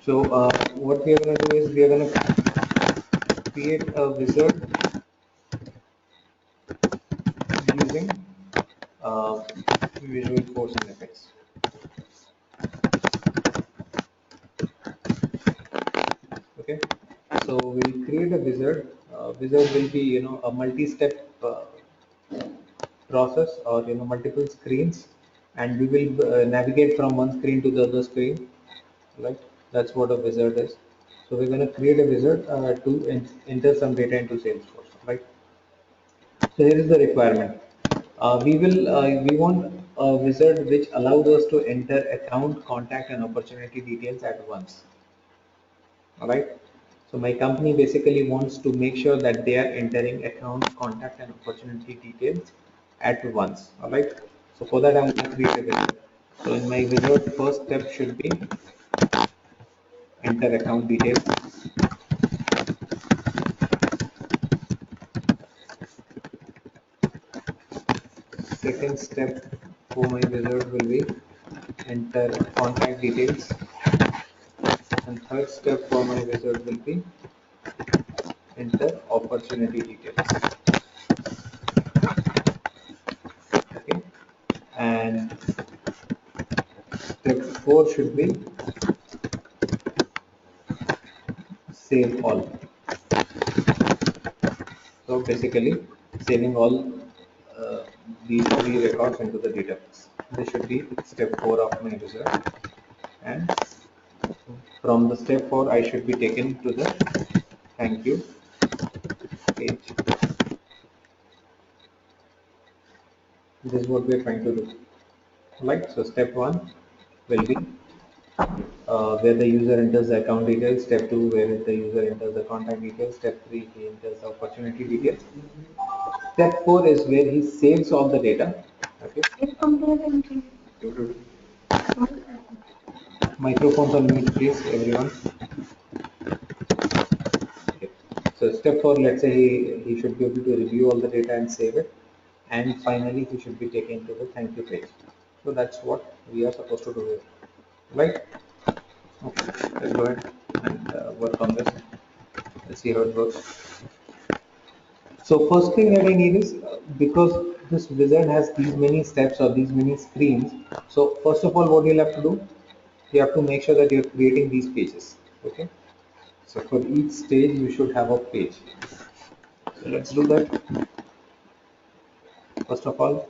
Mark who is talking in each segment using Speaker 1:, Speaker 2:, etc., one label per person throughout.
Speaker 1: So what we are going to do is we are going to create a wizard using Visualforce and effects. Okay, so we'll create a wizard. Wizard will be a multi-step process, or multiple screens, and we will navigate from one screen to the other screen. Right, that's what a wizard is. So we're going to create a wizard to enter some data into Salesforce. Right. So here is the requirement. We want a wizard which allows us to enter account, contact, and opportunity details at once. All right. So my company basically wants to make sure that they are entering account, contact, and opportunity details at once. All right. So for that, I'm going to create a wizard. So in my wizard, first step should be enter account details. Second step for my wizard will be enter contact details, and third step for my wizard will be enter opportunity details. Okay, and step 4 should be save all. So basically saving all these 3 records into the database. This should be step 4 of my wizard, and from the step 4 I should be taken to the thank you page. This is what we are trying to do. Right, so step 1 will be where the user enters the account details. Step 2, where the user enters the contact details. Step 3, he enters the opportunity details. Step 4 is where he saves all the data. Okay. Microphones on mute, please, everyone. Okay. So step 4, let's say he should be able to review all the data and save it. And finally, he should be taken to the thank you page. So that's what we are supposed to do here. Right? Okay, let's go ahead and work on this. Let's see how it works. So first thing that I need is because this wizard has these many steps or these many screens. So first of all, what you'll have to do, you have to make sure that you're creating these pages. Okay. So for each stage, you should have a page. So let's do that. First of all,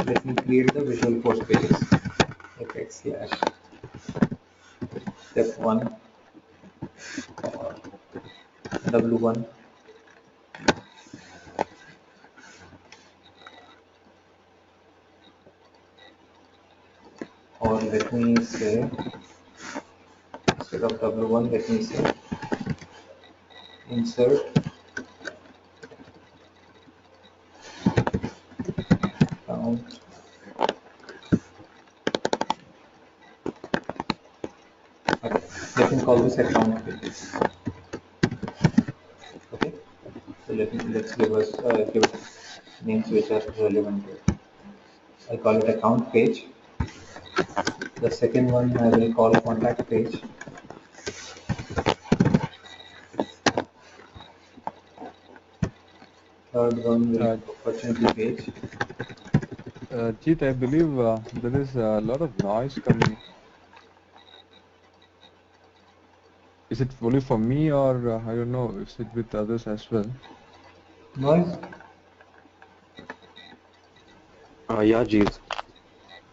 Speaker 1: let me create the Visualforce pages. Effects slash step 1 or W1. Or let me say, instead of W1, let me say insert count let me call this account pages. Okay, so let's give names which are relevant to it. I call it account page. The second one I will call contact page. Third one will be opportunity page.
Speaker 2: Jeet, I believe there is a lot of noise coming. Is it only for me, or I don't know, is it with others as well?
Speaker 1: Noise?
Speaker 3: Yeah, Jeet.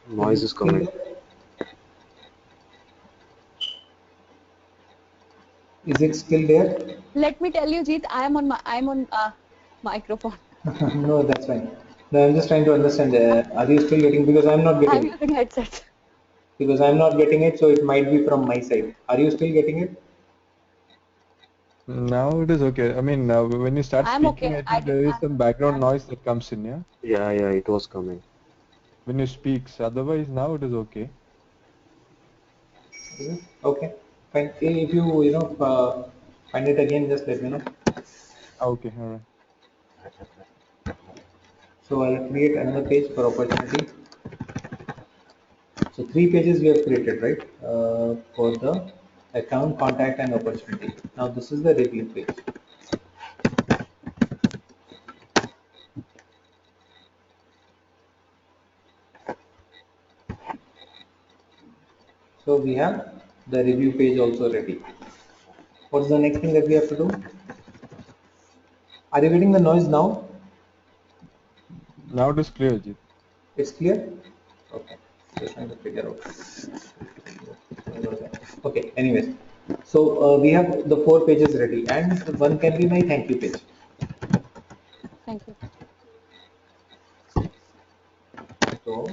Speaker 3: Noise is coming.
Speaker 1: Is it still there?
Speaker 4: Let me tell you, Jeet, I'm on microphone.
Speaker 1: No, that's fine. No, I'm just trying to understand. Are you still getting? Because I'm not getting.
Speaker 4: I'm using headset.
Speaker 1: Because I'm not getting it, so it might be from my side. Are you still getting it?
Speaker 2: Now it is okay. I mean, when you start speaking, I think there is some background noise that comes in, yeah?
Speaker 3: Yeah, it was coming.
Speaker 2: When you speak, so otherwise now it is okay.
Speaker 1: Okay, fine. If you find it again, just let me know.
Speaker 2: Okay, all right.
Speaker 1: So I'll create another page for opportunity. three pages we have created, right? For the account, contact, and opportunity. Now this is the review page. So we have the review page also ready. What's the next thing that we have to do? Are you getting the noise now?
Speaker 2: Now it is clear, Jeet.
Speaker 1: It's clear? Okay. Just trying to figure out. Okay, anyways. So we have the four pages ready, and one can be my thank you page.
Speaker 4: Thank you.
Speaker 1: So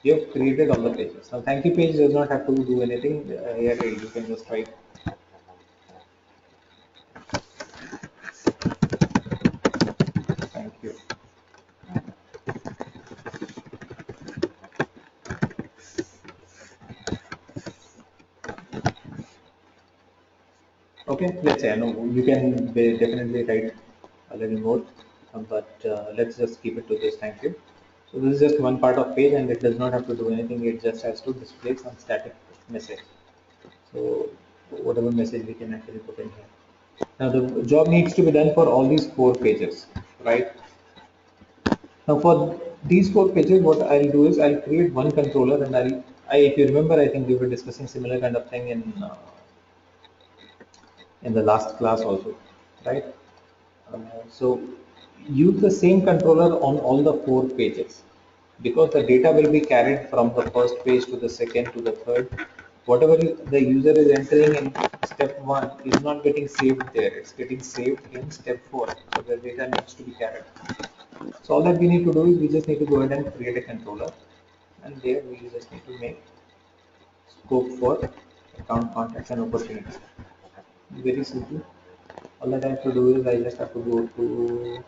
Speaker 1: you have created all the pages. Now thank you page does not have to do anything. Here you can just write thank you. Okay, let's say I know you can definitely write a little more, but let's just keep it to this. Thank you. So this is just one part of page, and it does not have to do anything. It just has to display some static message. So whatever message we can actually put in here. Now the job needs to be done for all these four pages, right? Now for these four pages, what I'll do is I'll create one controller, and if you remember, I think we were discussing similar kind of thing in the last class also, right? So use the same controller on all the four pages because the data will be carried from the first page to the second to the third. Whatever the user is entering in step 1 is not getting saved there. It's getting saved in step 4. So the data needs to be carried. So all that we need to do is we just need to go ahead and create a controller, and there we just need to make scope for account, contacts, and opportunities. Very simple. All that I have to do is I just have to go to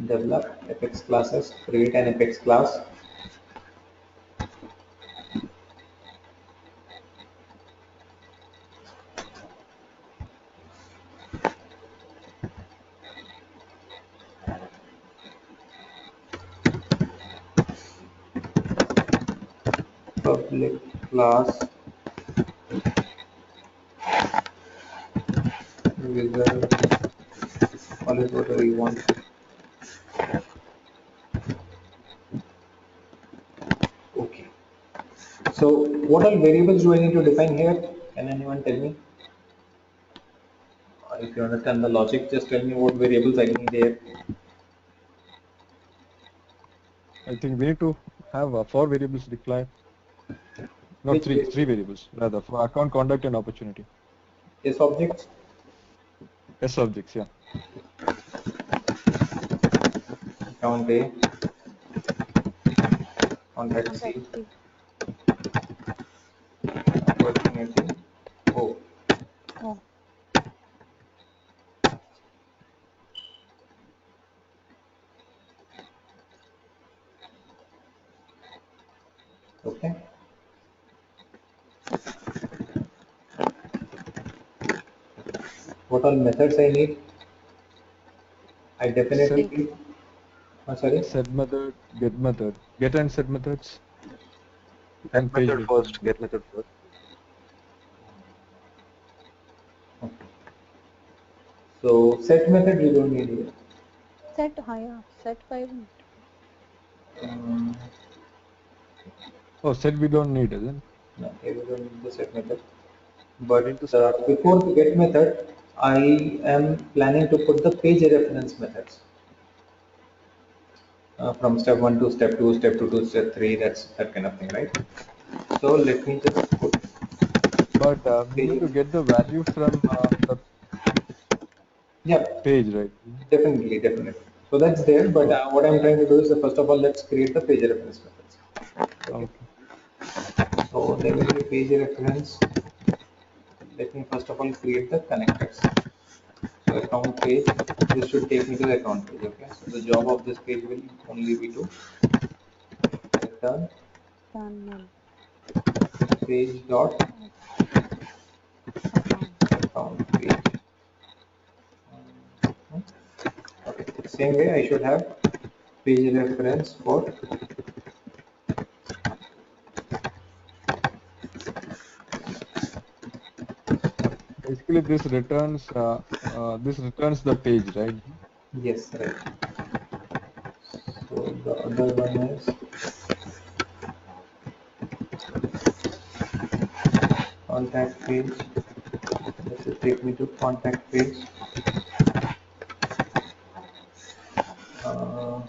Speaker 1: develop Apex classes, create an Apex class, public class visual, call it whatever you want. Okay. So what all variables do I need to define here? Can anyone tell me? If you understand the logic, just tell me what variables I need here.
Speaker 2: I think we need to have four variables declared. No,
Speaker 1: Which
Speaker 2: three variables rather for account, contact, and opportunity.
Speaker 1: is objects,
Speaker 2: S objects, yeah.
Speaker 1: account A, contact
Speaker 4: Contact
Speaker 1: C,
Speaker 4: C.
Speaker 1: opportunity O.
Speaker 4: Oh,
Speaker 1: Okay. What all methods I need? I definitely
Speaker 2: Set,
Speaker 4: C.
Speaker 1: need. Sorry.
Speaker 2: set method, get and set methods,
Speaker 3: Get
Speaker 2: and page
Speaker 3: method
Speaker 2: reference.
Speaker 3: first. Get method first.
Speaker 1: So set method we don't need here.
Speaker 4: Set higher. Set 5.
Speaker 1: Um,
Speaker 2: Oh, set we don't need, isn't it?
Speaker 1: no, here we don't need the set method.
Speaker 3: We
Speaker 1: But
Speaker 3: need to start with
Speaker 1: before the get method, I am planning to put the page reference methods from step 1 to step 2, step 2 to step 3. That's that kind of thing, right? So let me just put
Speaker 2: But we need
Speaker 1: page.
Speaker 2: to get the value from the
Speaker 1: Yeah,
Speaker 2: page, right?
Speaker 1: definitely, definitely. So that's there. But
Speaker 2: Oh,
Speaker 1: what I'm trying to do is first of all, let's create the page reference methods. Okay.
Speaker 2: okay.
Speaker 1: So there will be page reference. Let me first of all create the connectors. So account page, this should take me to the account page. Okay, so the job of this page will only be to return
Speaker 4: Done.
Speaker 1: page dot
Speaker 4: Account.
Speaker 1: account page. Okay, same way I should have page reference for
Speaker 2: Basically, this returns the page, right?
Speaker 1: yes, right. So the other one is contact page. This will take me to contact page. Uh,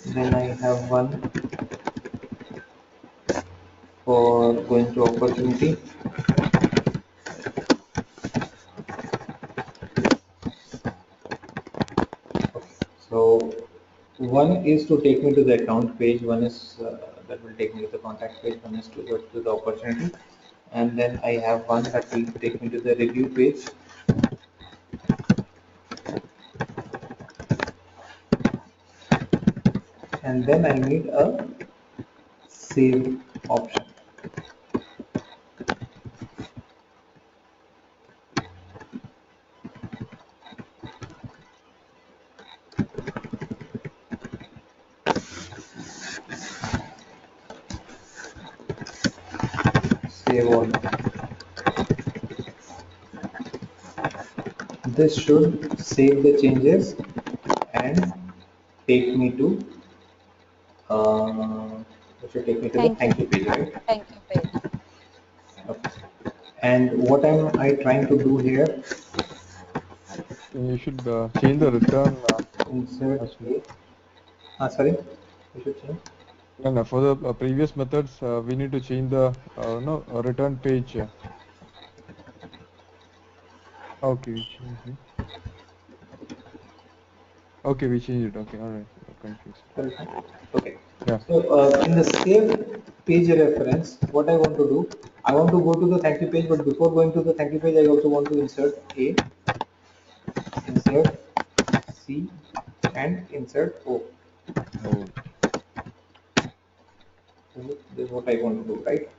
Speaker 1: then I have one for going to opportunity. So one is to take me to the account page, one is that will take me to the contact page, one is to go to the opportunity, and then I have one that will take me to the review page. And then I need a save option. Save all. This should save the changes and take me to it should take me to the
Speaker 4: Thank you.
Speaker 1: thank you page, right?
Speaker 4: Thank you page.
Speaker 1: Okay. And what am I trying to do here?
Speaker 2: You should change the return
Speaker 1: Insert
Speaker 2: as well.
Speaker 1: a. Sorry, you should change.
Speaker 2: No, no. For the previous methods, we need to change the return page. Okay, we changed it. Okay, we changed it. Okay, all right. Got confused.
Speaker 1: Okay.
Speaker 2: Yeah.
Speaker 1: So in the save page reference, what I want to do, I want to go to the thank you page, but before going to the thank you page, I also want to insert A, insert C, and insert O.
Speaker 2: Oh,
Speaker 1: So this is what I want to do, right?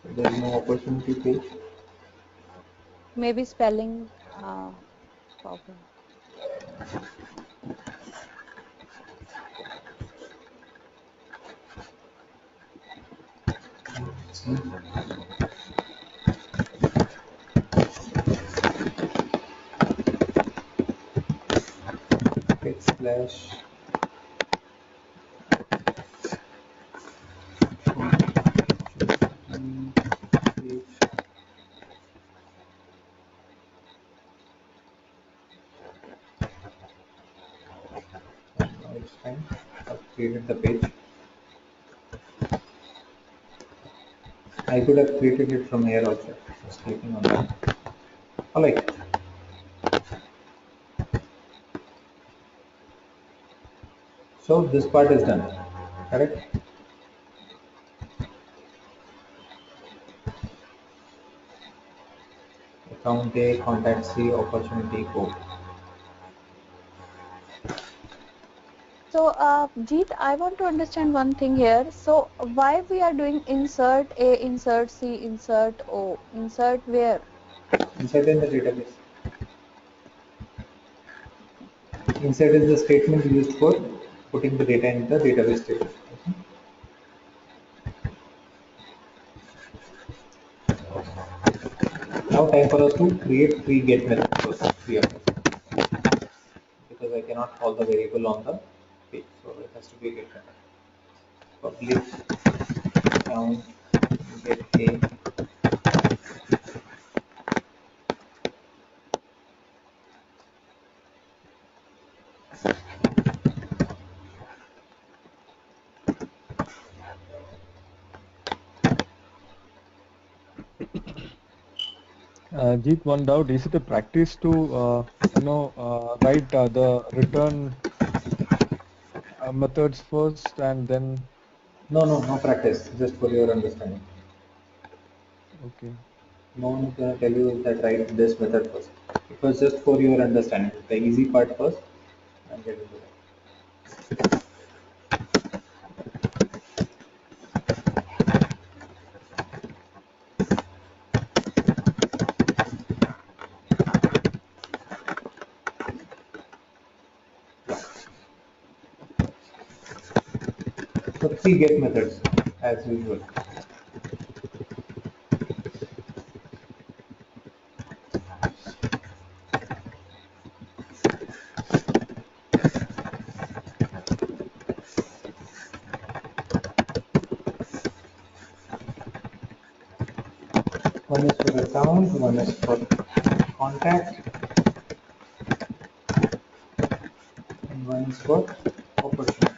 Speaker 1: So there is no opportunity page.
Speaker 4: Maybe spelling problem.
Speaker 1: See? Page slash page. Now it's fine. I've created the page. I could have created it from here also. Just clicking on that. Alright. So this part is done. Correct? Account A, contact C, opportunity code.
Speaker 4: So, Jeet, I want to understand one thing here. So, why we are doing insert A, insert C, insert O? Insert where?
Speaker 1: Insert in the database. Insert is the statement used for putting the data in the database table. Now time for us to create three get methods first, three of them, because I cannot call the variable on the page, so it has to be a get method. Public count get a.
Speaker 2: Jeet, one doubt. Is it a practice to write the return methods first and then?
Speaker 1: No practice, just for your understanding.
Speaker 2: Okay.
Speaker 1: No one is going to tell you that write this method first. It was just for your understanding. The easy part first, and get into that. So 3 get methods as usual. One is for account, one is for contact, and one is for opportunity.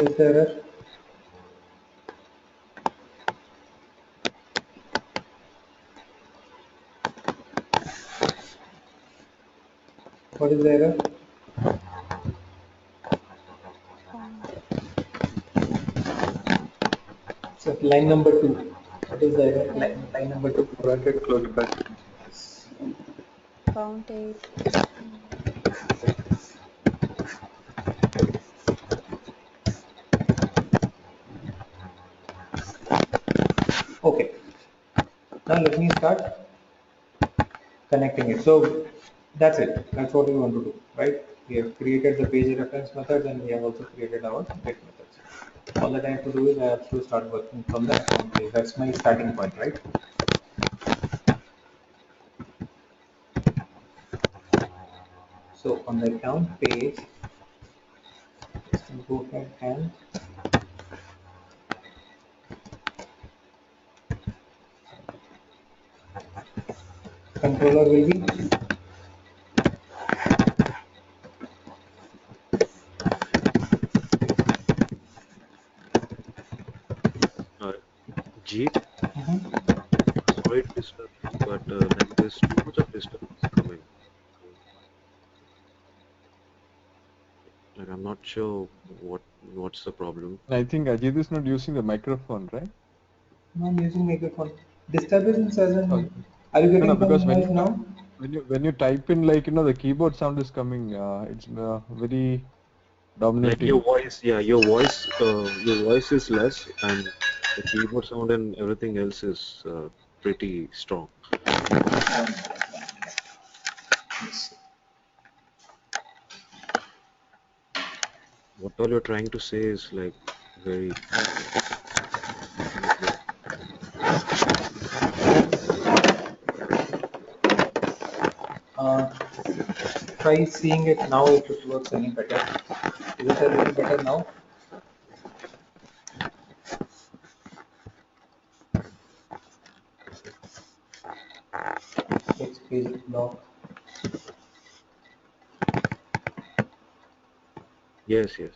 Speaker 1: Is there error? What is the error? So line number 2. What is the error? Line number 2.
Speaker 3: Bracket close bracket.
Speaker 4: Count 8.
Speaker 1: Okay. Now let me start connecting it. So that's it. That's what we want to do, right? We have created the page reference methods and we have also created our get methods. All that I have to do is I have to start working from the account page. That's my starting point, right? So on the account page, go ahead and controller will be
Speaker 5: Jeet, sorry to disturb you, but like there's too much of disturbance coming. Like I'm not sure what's the problem.
Speaker 2: I think Ajit is not using the microphone, right?
Speaker 1: no, I'm using microphone. Disturbance as in,
Speaker 2: Oh,
Speaker 1: are you
Speaker 2: no,
Speaker 1: getting
Speaker 2: because
Speaker 1: some noise now?
Speaker 2: when you type in, like, the keyboard sound is coming. It's very
Speaker 5: Like your
Speaker 2: dominating.
Speaker 5: voice, yeah, your voice is less, and the keyboard sound and everything else is pretty strong. What all you're trying to say is like very.
Speaker 1: Uh, Try seeing it now if it works any better. Is it a little better now? Let's page block.
Speaker 5: Yes, yes.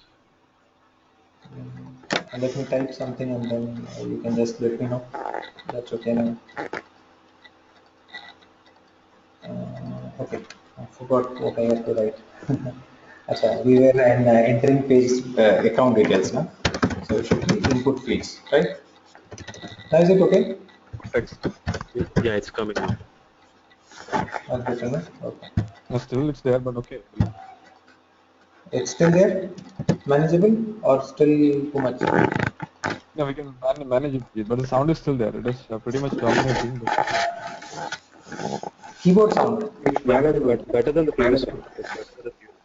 Speaker 1: And let me type something and then you can just let me know. That's okay now. Okay, I forgot what I have to write. Achha, we were entering page account details now. So it should be input fields, right? Now is it okay?
Speaker 2: Text.
Speaker 5: Yeah, it's coming now.
Speaker 1: Okay.
Speaker 2: Still it's there, but okay.
Speaker 1: It's still there? Manageable or still too much?
Speaker 2: No, we can manage it, but the sound is still there. It is pretty much dominating. But
Speaker 1: Keyboard sound.
Speaker 3: It's
Speaker 5: Yeah,
Speaker 3: manageable.
Speaker 5: better than the previous
Speaker 3: Manageable.
Speaker 5: one. It's better than the previous.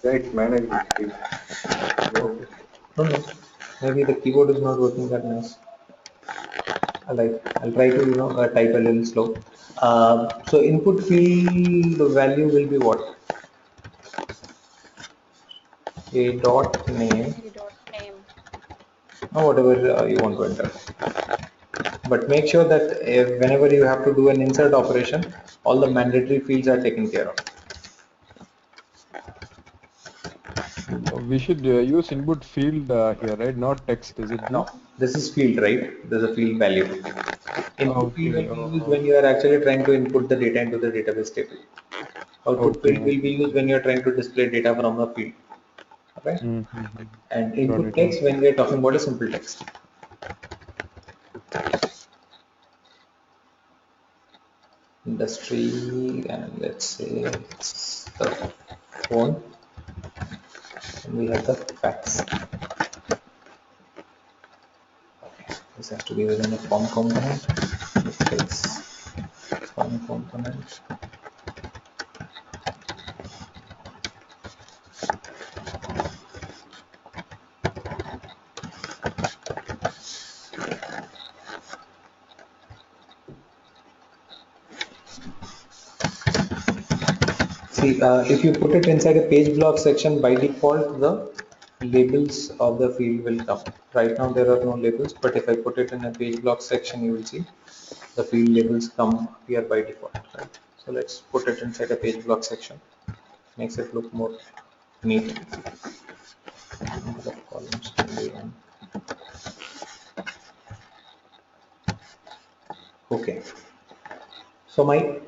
Speaker 3: Yeah, it's manageable. Please.
Speaker 1: Okay. No. Maybe the keyboard is not working that nice. I'll try to type a little slow. So input field value will be what? A dot name
Speaker 4: A dot name.
Speaker 1: or whatever you want to enter. But make sure that whenever you have to do an insert operation, all the mandatory fields are taken care of.
Speaker 2: we should use input field here, right? Not text, is it,
Speaker 1: No,
Speaker 2: Jeet?
Speaker 1: this is field, right? There's a field value. Input field
Speaker 2: Okay.
Speaker 1: will be used when you are actually trying to input the data into the database table. Output
Speaker 2: Okay.
Speaker 1: field will be used when you are trying to display data from the field. Okay?
Speaker 2: Mm-hmm.
Speaker 1: And
Speaker 2: Got
Speaker 1: input
Speaker 2: it.
Speaker 1: text when we are talking about a simple text. Industry, and let's say it's the phone, and we have the facts. This has to be within a form component. It's form component. See, if you put it inside a page block section, by default, the labels of the field will come. Right now, there are no labels, but if I put it in a page block section, you will see the field labels come here by default. Right? So let's put it inside a page block section. Makes it look more neat. The columns can be on. Okay. So my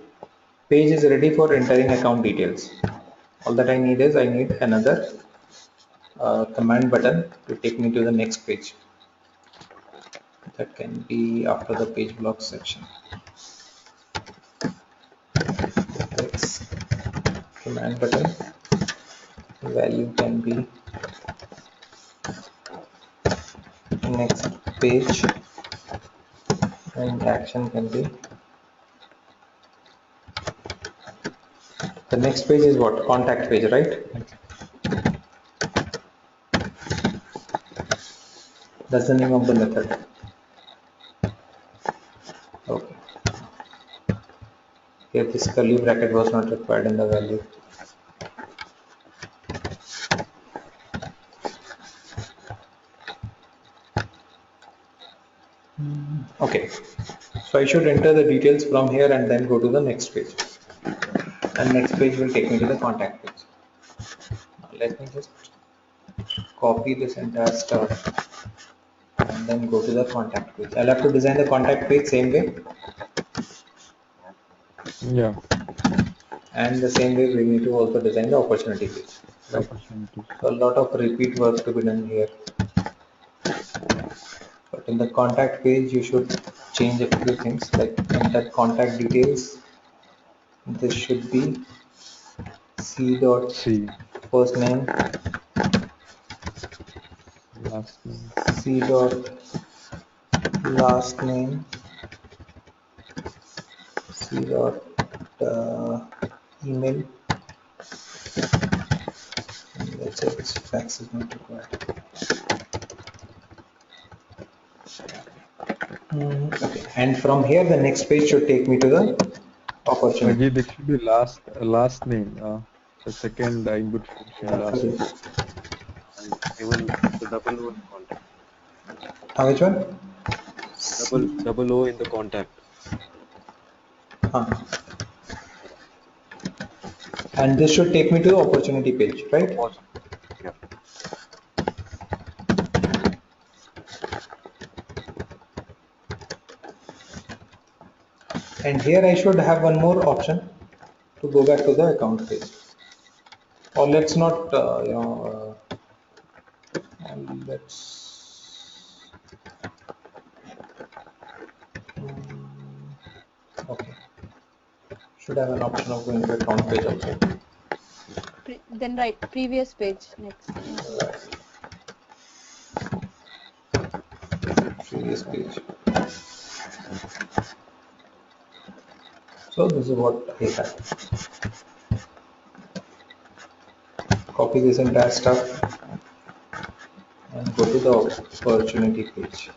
Speaker 1: page is ready for entering account details. All that I need is I need another command button to take me to the next page. That can be after the page block section. Let's command button value can be next page and action can be the next page is what? Contact page, right? That's the name of the method. Okay. Here this curly bracket was not required in the value. Okay. So I should enter the details from here and then go to the next page. And next page will take me to the contact page. Now let me just copy this entire stuff and then go to the contact page. I'll have to design the contact page same way,
Speaker 2: Yeah.
Speaker 1: and the same way we need to also design the opportunity page. Right?
Speaker 2: Opportunities.
Speaker 1: So a lot of repeat work to be done here. But in the contact page, you should change a few things like enter contact details. This should be C dot
Speaker 2: C.
Speaker 1: first name,
Speaker 2: Last name.
Speaker 1: C dot last name, C dot email. And let's say this fax is not required. Okay. And from here, the next page should take me to the opportunity.
Speaker 2: Jeet, it should be last name. The second input field should be last
Speaker 1: Sorry.
Speaker 2: name.
Speaker 5: And even the double O in the contact.
Speaker 1: Which one?
Speaker 5: Double O in the contact.
Speaker 1: Huh. And this should take me to the opportunity page, right?
Speaker 5: Opposite. Yeah.
Speaker 1: And here I should have one more option to go back to the account page. Or let's not, and let's, okay, should have an option of going to account page also.
Speaker 4: Then right, previous page next.
Speaker 1: Previous page. So this is what I have. Copy this entire stuff and go to the opportunity page.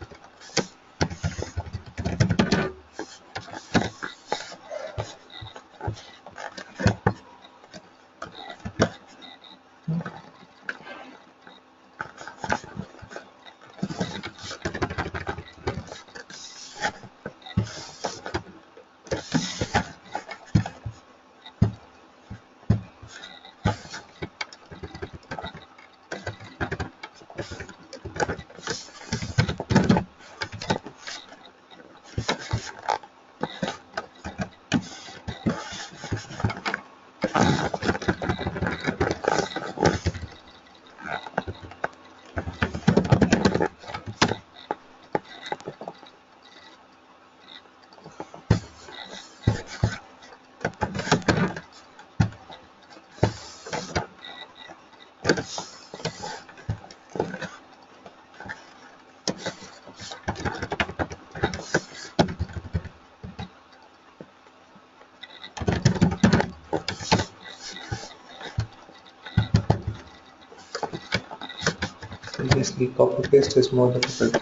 Speaker 1: Previously, copy paste is more difficult.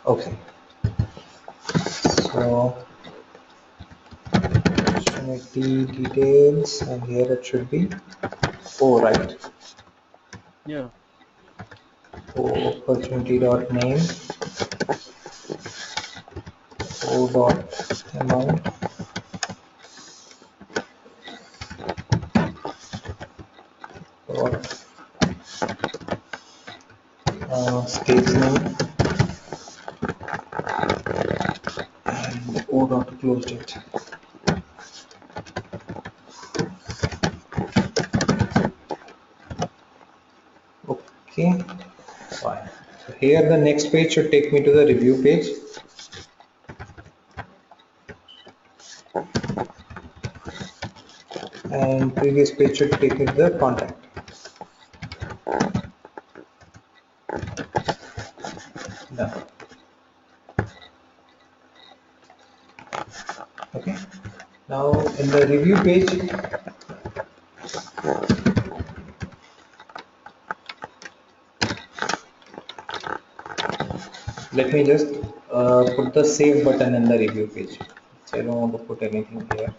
Speaker 1: Okay, so opportunity details, and here it should be O, right?
Speaker 2: Yeah.
Speaker 1: O opportunity dot name, O dot amount, dot stage name, and O dot close date. Okay, fine. So here the next page should take me to the review page. And previous page should take me to the contact. Done. Okay. Now in the review page, let me just put the save button in the review page. So I don't want to put anything here.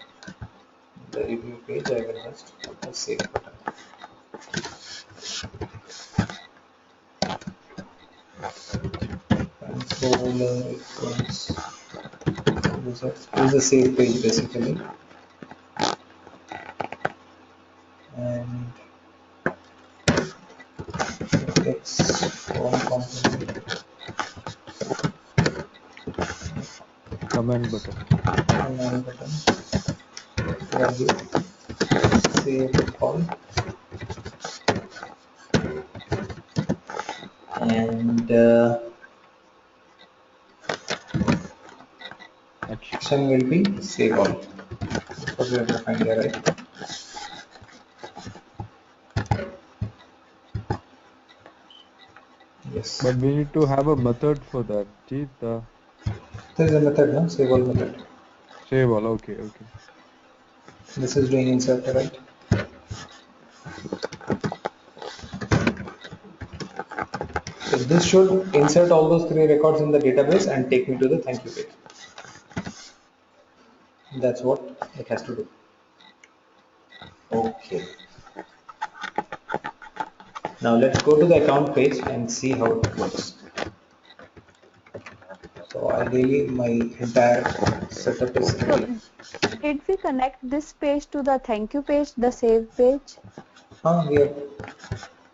Speaker 1: In the review page, I will just put the save button. Controller equals results. This is the save page basically. And it's one component.
Speaker 2: Command button.
Speaker 1: Command button. Value. Save all. And action will be save all. That's what we have defined here, right? Yes.
Speaker 2: But we need to have a method for that. Jeet,
Speaker 1: There is a method, no? Save all method.
Speaker 2: save all. Okay, okay.
Speaker 1: This is doing insert, right? So this should insert all those three records in the database and take me to the thank you page. That's what it has to do. Okay. Now let's go to the account page and see how it works. So ideally my entire setup is
Speaker 4: So
Speaker 1: ready.
Speaker 4: did we connect this page to the thank you page, the save page?
Speaker 1: We have,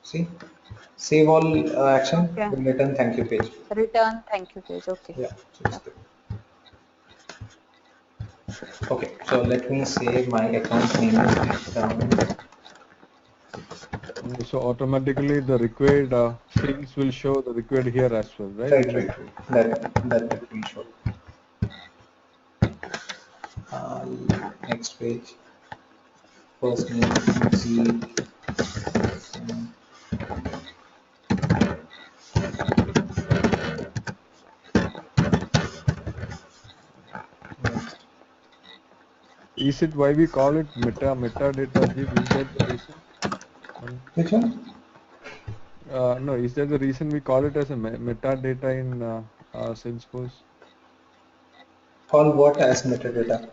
Speaker 1: see, save all action
Speaker 4: Okay.
Speaker 1: will return thank you page.
Speaker 4: Return thank you page. Okay.
Speaker 1: Yeah. Okay, so let me say my account name is account.
Speaker 2: So automatically the required fields will show the required here as well, right?
Speaker 1: Right, right, right. That will show. Next page. First name Jeet Singh. Next.
Speaker 2: Is it why we call it metadata, Jeet? Is that the reason?
Speaker 1: Which one?
Speaker 2: No, is that the reason we call it as a metadata in Salesforce?
Speaker 1: Call what as metadata?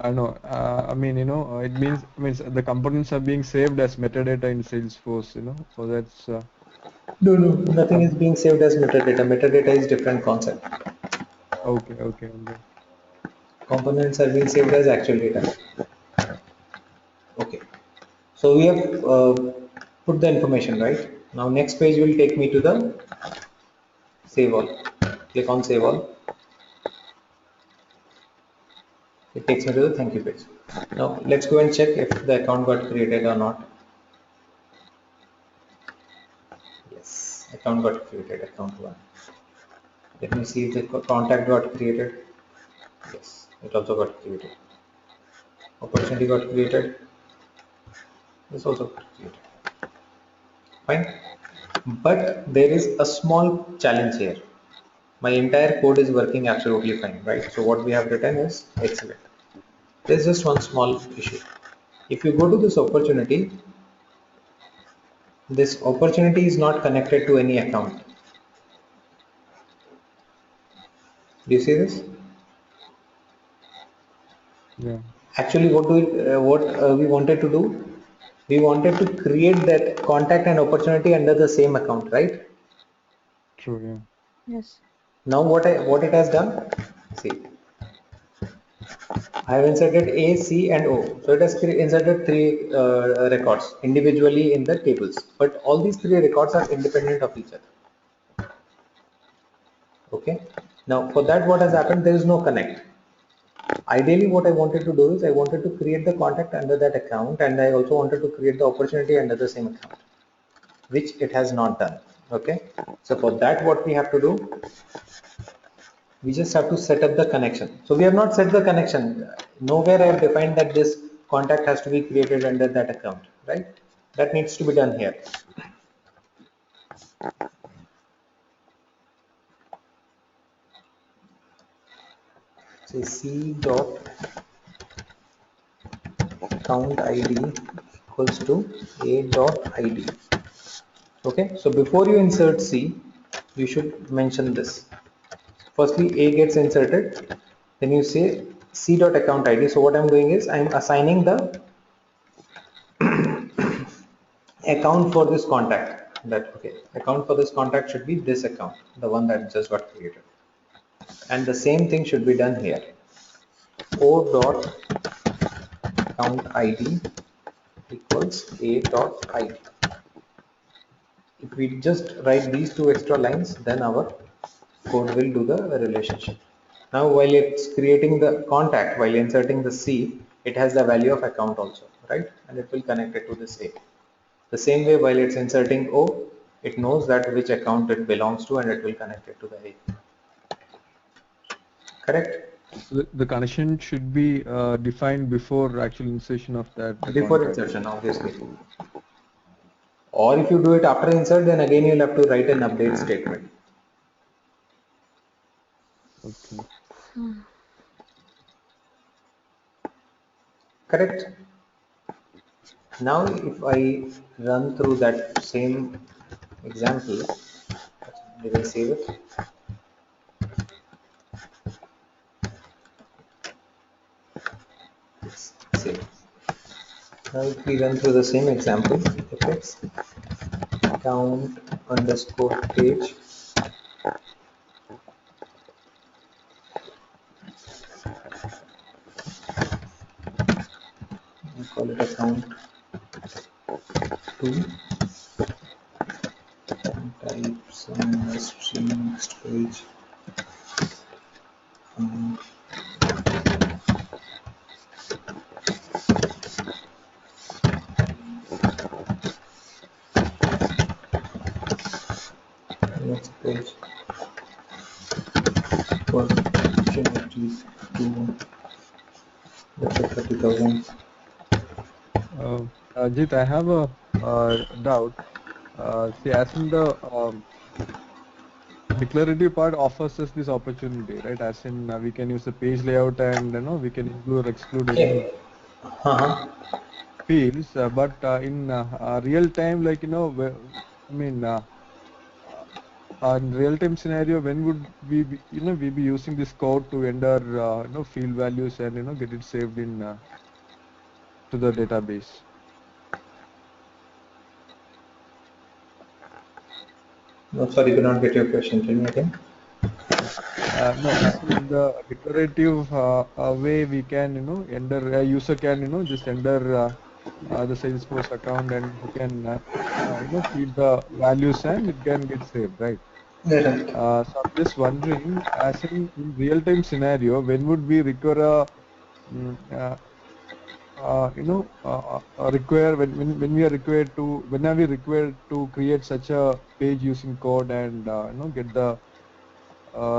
Speaker 2: I know. I mean, it means the components are being saved as metadata in Salesforce. So that's
Speaker 1: No, nothing is being saved as metadata. Metadata is different concept.
Speaker 2: okay.
Speaker 1: Components are being saved as actual data. Okay. So we have put the information, right? Now next page will take me to the save all. Click on save all. It takes me to the thank you page. Now let's go and check if the account got created or not. Yes, account got created, account 1. Let me see if the contact got created. Yes, it also got created. Opportunity got created. This also got created. Fine. But there is a small challenge here. My entire code is working absolutely fine, right? So what we have written is excellent. There's just one small issue. If you go to this opportunity is not connected to any account. Do you see this?
Speaker 2: Yeah,
Speaker 1: Actually, what we wanted to do, we wanted to create that contact and opportunity under the same account, right?
Speaker 2: true. Yeah.
Speaker 4: Yes.
Speaker 1: Now what it has done? See, I have inserted A, C, and O. So it has inserted three records individually in the tables, but all these three records are independent of each other. Okay. Now for that, what has happened? There is no connect. Ideally, what I wanted to do is I wanted to create the contact under that account, and I also wanted to create the opportunity under the same account, which it has not done. Okay. So for that, what we have to do, we just have to set up the connection. So we have not set the connection. Nowhere I have defined that this contact has to be created under that account, right? That needs to be done here. Say C dot count ID equals to A dot ID. Okay, so before you insert C, you should mention this. Firstly, A gets inserted, then you say C dot account ID. So what I'm doing is I'm assigning the account for this contact. That okay, account for this contact should be this account, the one that just got created. And the same thing should be done here. O dot account ID equals A dot ID. If we just write these two extra lines, then our code will do the relationship. Now while it's creating the contact, while inserting the C, it has the value of account also, right? And it will connect it to this A. The same way, while it's inserting O, it knows that which account it belongs to and it will connect it to the A. Correct?
Speaker 2: So the connection should be defined before actual insertion of that
Speaker 1: Before
Speaker 2: contact.
Speaker 1: insertion, obviously. Or if you do it after insert, then again you'll have to write an update statement.
Speaker 2: Okay.
Speaker 1: Correct? Now if I run through that same example, did I save it? Yes, save. Now if we run through the same example, if it's count underscore page, I call it account 2, type some string next page, um, next page, opportunity 2, let's say 30,000.
Speaker 2: Jeet, I have a doubt. See, as in the declarative part offers us this opportunity, right? As in we can use the page layout and we can include or exclude any
Speaker 1: Okay. Uh-huh.
Speaker 2: fields. But in real time, like I mean, in real time scenario, when would we be, we be using this code to enter field values and get it saved in to the database?
Speaker 1: No, sorry, could not get your question. Tell me again.
Speaker 2: No, as in the declarative way, we can, enter a user can, just enter the Salesforce account and he can, feed the values and it can get saved, right?
Speaker 1: Right.
Speaker 2: So I'm just wondering, as in real-time scenario, when would we require mm, require when we are required to when are we required to create such a page using code and get the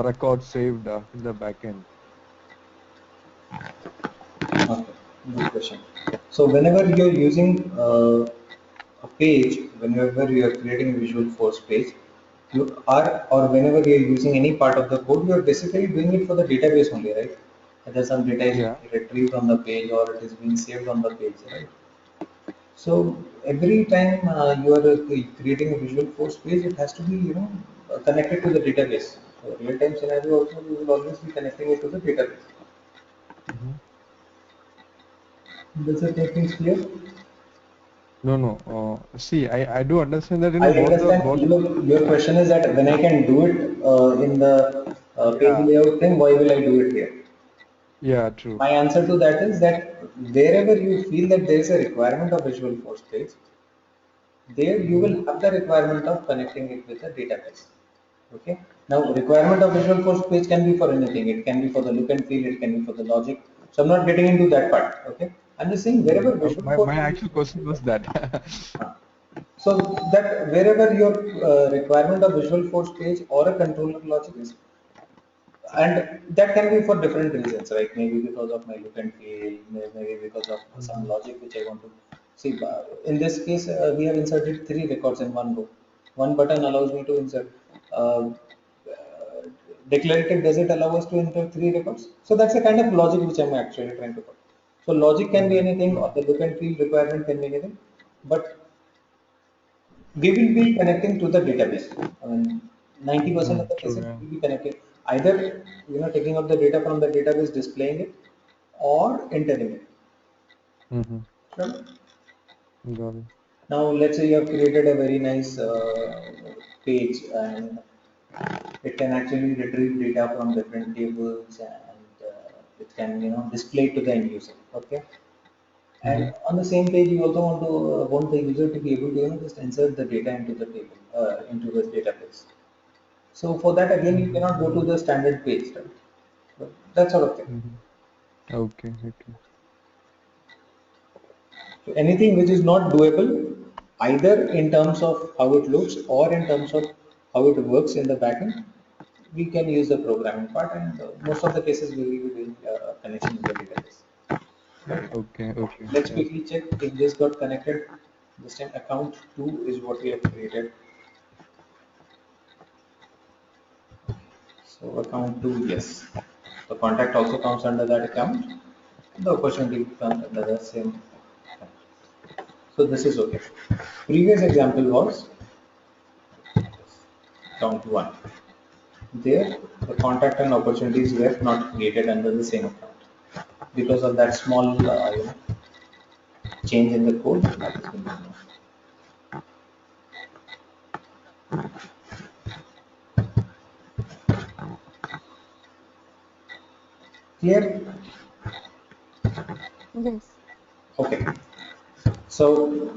Speaker 2: record saved in the backend.
Speaker 1: Okay, good question. So whenever you're using a page, whenever you are creating a Visualforce page, you are, or whenever you are using any part of the code, you are basically doing it for the database only, right? Either some data is
Speaker 2: Yeah.
Speaker 1: being retrieved on the page or it is being saved on the page, right? So every time you are creating a Visualforce page, it has to be, connected to the database. So real time scenario also, you will always be connecting it to the database.
Speaker 2: Hmm.
Speaker 1: Does that make things clear?
Speaker 2: No, no. See, I do understand that
Speaker 1: I
Speaker 2: both the
Speaker 1: understand
Speaker 2: both.
Speaker 1: your question is that when I can do it in the page
Speaker 2: Yeah.
Speaker 1: layout thing, why will I do it here?
Speaker 2: Yeah. True.
Speaker 1: My answer to that is that wherever you feel that there is a requirement of Visualforce page, there you
Speaker 2: Hmm.
Speaker 1: will have the requirement of connecting it with a database. Okay. Now, requirement of Visualforce page can be for anything. It can be for the look and feel. It can be for the logic. So I'm not getting into that part. Okay. I'm just saying wherever
Speaker 2: My
Speaker 1: Visualforce
Speaker 2: actual question was that.
Speaker 1: uh, so that wherever your requirement of Visualforce page or a controller logic is, and that can be for different reasons, right? Maybe because of my look and feel, maybe because of some
Speaker 2: Mhm.
Speaker 1: logic which I want to see. In this case, we have inserted three records in one row. One button allows me to insert. Declarative, does it allow us to enter three records? So that's the kind of logic which I'm actually trying to put. So logic can be anything, or the look and feel requirement can be anything, but we will be connecting to the database. I mean, 90% of the
Speaker 2: True.
Speaker 1: cases
Speaker 2: Yeah.
Speaker 1: we will be connected either taking out the data from the database, displaying it, or entering it.
Speaker 2: Mm-hmm.
Speaker 1: Sure.
Speaker 2: Got it.
Speaker 1: Now, let's say you have created a very nice page, and it can actually retrieve data from different tables, and it can display to the end user. Okay.
Speaker 2: Mm-hmm.
Speaker 1: And on the same page, you also want the user to be able to just insert the data into the table, into the database. So for that, again, you cannot go to the standard page, right? So that sort of thing.
Speaker 2: Mm-hmm. Okay. Okay.
Speaker 1: So anything which is not doable, either in terms of how it looks or in terms of how it works in the backend, we can use the programming part, and most of the cases we will be doing connection in the database.
Speaker 2: Okay. Okay.
Speaker 1: Let's
Speaker 2: Yeah.
Speaker 1: quickly check if this got connected. This time account 2 is what we have created. So account 2, yes. The contact also comes under that account. The opportunity comes under the same account. So this is okay. Previous example was account 1. There, the contact and opportunities were not created under the same account because of that small change in the code that has been done. Clear?
Speaker 4: Yes.
Speaker 1: Okay. So